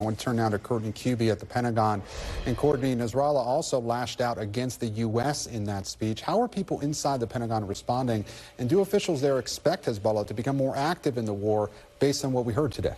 I want to turn now to Courtney Kube at the Pentagon. And Courtney, Nasrallah also lashed out against the U.S. in that speech. How are people inside the Pentagon responding? And do officials there expect Hezbollah to become more active in the war based on what we heard today?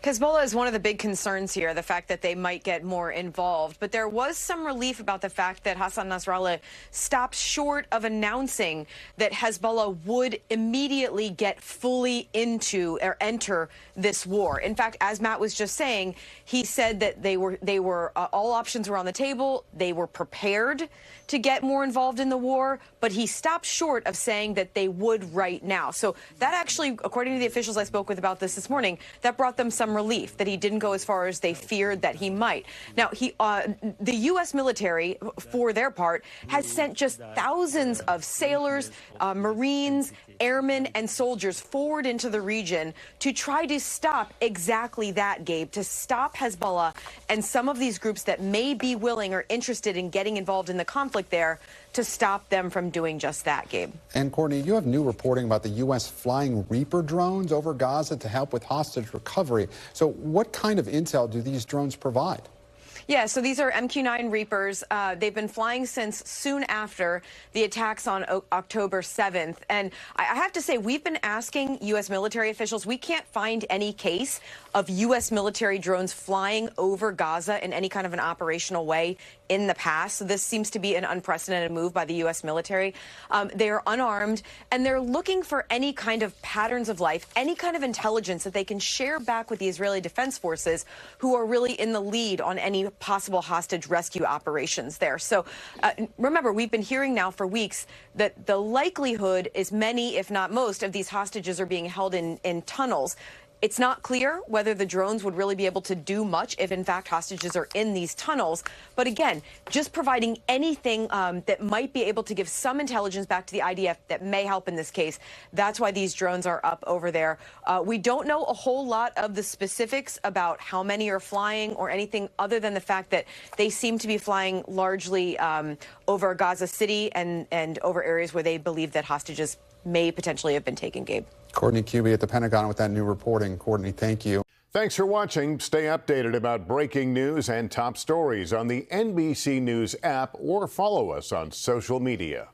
Hezbollah is one of the big concerns here, the fact that they might get more involved. But there was some relief about the fact that Hassan Nasrallah stopped short of announcing that Hezbollah would immediately get fully into or enter this war. In fact, as Matt was just saying, he said that they were all options were on the table. They were prepared to get more involved in the war, but he stopped short of saying that they would right now. So that actually, according to the officials I spoke with about this morning, that brought them some relief that he didn't go as far as they feared that he might. Now, the U.S. military, for their part, has sent just thousands of sailors, Marines, airmen, and soldiers forward into the region to try to stop exactly that, Gabe, to stop Hezbollah and some of these groups that may be willing or interested in getting involved in the conflict there, to stop them from doing just that, Gabe. And Courtney, you have new reporting about the U.S. flying Reaper drones over Gaza to help with hostage recovery. So what kind of intel do these drones provide? Yeah, so these are MQ-9 Reapers. They've been flying since soon after the attacks on October 7th. And I have to say, we've been asking U.S. military officials. We can't find any case of U.S. military drones flying over Gaza in any kind of an operational way in the past. So this seems to be an unprecedented move by the U.S. military. They are unarmed, and they're looking for any kind of patterns of life, any kind of intelligence that they can share back with the Israeli Defense Forces, who are really in the lead on any possible hostage rescue operations there. So remember, we've been hearing now for weeks that the likelihood is many, if not most, of these hostages are being held in tunnels. It's not clear whether the drones would really be able to do much if, in fact, hostages are in these tunnels. But again, just providing anything that might be able to give some intelligence back to the IDF that may help in this case. That's why these drones are up over there. We don't know a whole lot of the specifics about how many are flying or anything other than the fact that they seem to be flying largely over Gaza City and over areas where they believe that hostages may potentially have been taken, Gabe. Courtney Kube at the Pentagon with that new reporting. Courtney, thank you. Thanks for watching. Stay updated about breaking news and top stories on the NBC News app or follow us on social media.